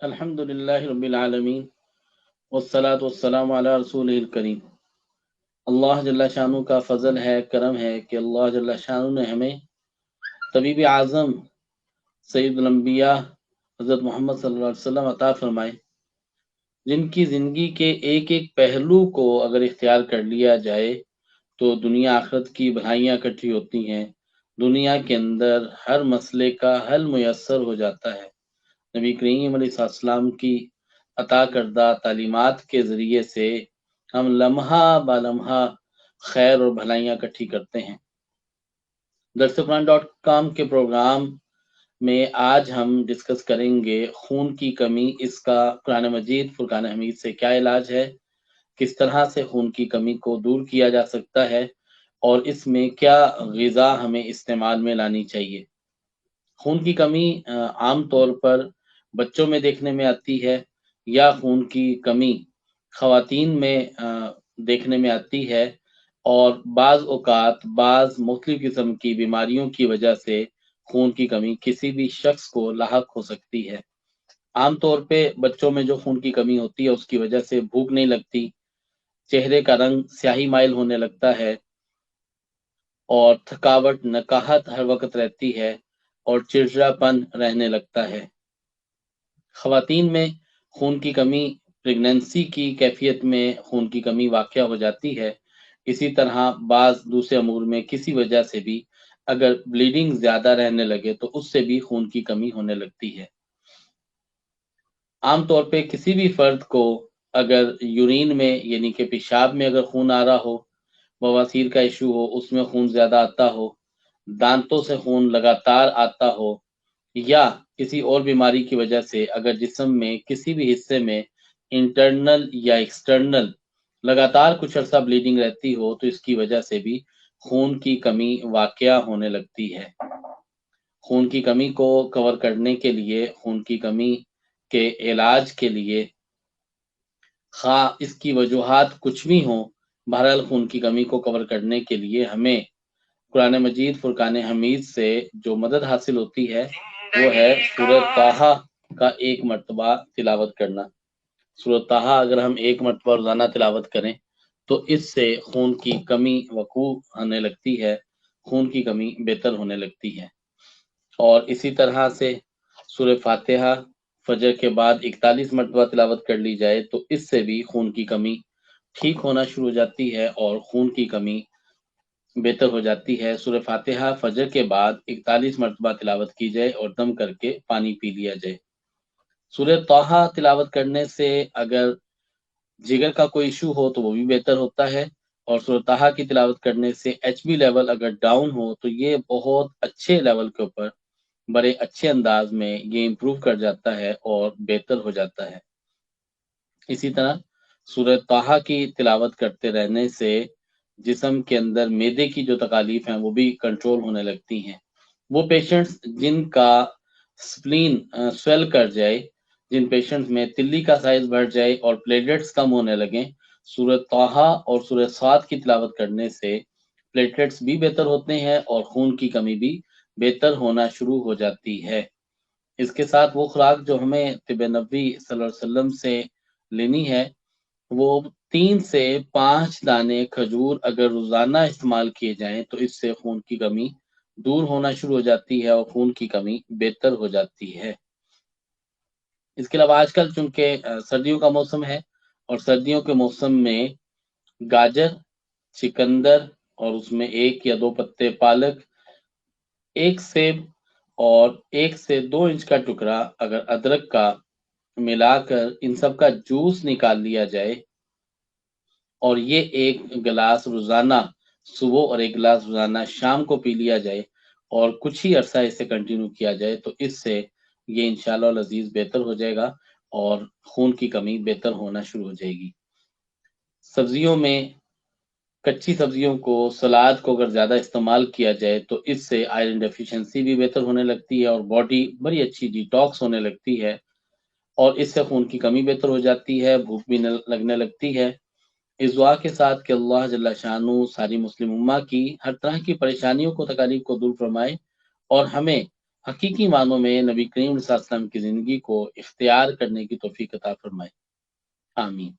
الحمدللہ رب العالمین والصلاة والسلام علی رسولہ الکریم۔ اللہ جل شانہ کا فضل ہے، کرم ہے کہ اللہ جل شانہ نے ہمیں طبیب اعظم سید الانبیاء حضرت محمد صلی اللہ علیہ وسلم عطا فرمائے، جن کی زندگی کے ایک ایک پہلو کو اگر اختیار کر لیا جائے تو دنیا آخرت کی بھلائیاں اکٹھی ہوتی ہیں، دنیا کے اندر ہر مسئلے کا حل میسر ہو جاتا ہے۔ نبی کریم علیہ السلام کی عطا کردہ تعلیمات کے ذریعے سے ہم لمحہ با لمحہ خیر اور بھلائیاں اکٹھی کرتے ہیں۔ درسقرآن.com کے پروگرام میں آج ہم ڈسکس کریں گے خون کی کمی، اس کا قرآن مجید فرقان حمید سے کیا علاج ہے، کس طرح سے خون کی کمی کو دور کیا جا سکتا ہے اور اس میں کیا غذا ہمیں استعمال میں لانی چاہیے۔ خون کی کمی عام طور پر بچوں میں دیکھنے میں آتی ہے یا خون کی کمی خواتین میں دیکھنے میں آتی ہے، اور بعض اوقات بعض مختلف قسم کی بیماریوں کی وجہ سے خون کی کمی کسی بھی شخص کو لاحق ہو سکتی ہے۔ عام طور پہ بچوں میں جو خون کی کمی ہوتی ہے اس کی وجہ سے بھوک نہیں لگتی، چہرے کا رنگ سیاہی مائل ہونے لگتا ہے اور تھکاوٹ نکاہت ہر وقت رہتی ہے اور چڑچڑاپن رہنے لگتا ہے۔ خواتین میں خون کی کمی پریگننسی کی کیفیت میں خون کی کمی واقع ہو جاتی ہے۔ اسی طرح بعض دوسرے امور میں کسی وجہ سے بھی اگر بلیڈنگ زیادہ رہنے لگے تو اس سے بھی خون کی کمی ہونے لگتی ہے۔ عام طور پہ کسی بھی فرد کو اگر یورین میں یعنی کہ پیشاب میں اگر خون آ رہا ہو، بواسیر کا ایشو ہو، اس میں خون زیادہ آتا ہو، دانتوں سے خون لگاتار آتا ہو، یا کسی اور بیماری کی وجہ سے اگر جسم میں کسی بھی حصے میں انٹرنل یا ایکسٹرنل لگاتار کچھ عرصہ بلیڈنگ رہتی ہو تو اس کی وجہ سے بھی خون کی کمی واقع ہونے لگتی ہے۔ خون کی کمی کو کور کرنے کے لیے، خون کی کمی کے علاج کے لیے، خواہ اس کی وجوہات کچھ بھی ہوں، بہرحال خون کی کمی کو کور کرنے کے لیے ہمیں قرآن مجید فرقان حمید سے جو مدد حاصل ہوتی ہے وہ ہے سورہ طٰہٰ کا ایک مرتبہ تلاوت کرنا۔ سورہ طٰہٰ اگر ہم ایک مرتبہ روزانہ تلاوت کریں تو اس سے خون کی کمی وقوع ہونے لگتی ہے، خون کی کمی بہتر ہونے لگتی ہے۔ اور اسی طرح سے سورہ فاتحہ فجر کے بعد 41 مرتبہ تلاوت کر لی جائے تو اس سے بھی خون کی کمی ٹھیک ہونا شروع ہو جاتی ہے اور خون کی کمی بہتر ہو جاتی ہے۔ سورہ فاتحہ فجر کے بعد 41 مرتبہ تلاوت کی جائے اور دم کر کے پانی پی لیا جائے۔ سورہ طٰہٰ تلاوت کرنے سے اگر جگر کا کوئی ایشو ہو تو وہ بھی بہتر ہوتا ہے، اور سورہ طٰہٰ کی تلاوت کرنے سے ایچ بی لیول اگر ڈاؤن ہو تو یہ بہت اچھے لیول کے اوپر بڑے اچھے انداز میں یہ امپروو کر جاتا ہے اور بہتر ہو جاتا ہے۔ اسی طرح سورہ طٰہٰ کی تلاوت کرتے رہنے سے جسم کے اندر معدے کی جو تکالیف ہیں وہ بھی کنٹرول ہونے لگتی ہیں۔ وہ پیشنٹس جن کا سپلین سویل کر جائے، جن پیشنٹس میں تلی کا سائز بڑھ جائے اور پلیٹلیٹس کم ہونے لگیں، سورہ طٰہٰ اور سورہ صاد کی تلاوت کرنے سے پلیٹلیٹس بھی بہتر ہوتے ہیں اور خون کی کمی بھی بہتر ہونا شروع ہو جاتی ہے۔ اس کے ساتھ وہ خوراک جو ہمیں طب نبوی صلی اللہ علیہ وسلم سے لینی ہے وہ 3 سے 5 دانے کھجور اگر روزانہ استعمال کیے جائیں تو اس سے خون کی کمی دور ہونا شروع ہو جاتی ہے اور خون کی کمی بہتر ہو جاتی ہے۔ اس کے علاوہ آج کل چونکہ سردیوں کا موسم ہے اور سردیوں کے موسم میں گاجر، چکندر اور اس میں 1 یا 2 پتے پالک، 1 سیب اور 1 سے 2 انچ کا ٹکڑا اگر ادرک کا ملا کر ان سب کا جوس نکال لیا جائے اور یہ 1 گلاس روزانہ صبح اور 1 گلاس روزانہ شام کو پی لیا جائے اور کچھ ہی عرصہ اسے کنٹینیو کیا جائے تو اس سے یہ انشاءاللہ العزیز بہتر ہو جائے گا اور خون کی کمی بہتر ہونا شروع ہو جائے گی۔ سبزیوں میں کچی سبزیوں کو، سلاد کو اگر زیادہ استعمال کیا جائے تو اس سے آئرن ڈیفیشنسی بھی بہتر ہونے لگتی ہے اور باڈی بڑی اچھی ڈیٹاکس ہونے لگتی ہے اور اس سے خون کی کمی بہتر ہو جاتی ہے، بھوک بھی لگنے لگتی ہے۔ اس دعا کے ساتھ کہ اللہ جل شانہ ساری مسلم امہ کی ہر طرح کی پریشانیوں کو، تکالیف کو دور فرمائے اور ہمیں حقیقی معنوں میں نبی کریم صلی اللہ علیہ وسلم کی زندگی کو اختیار کرنے کی توفیق عطا فرمائے، آمین۔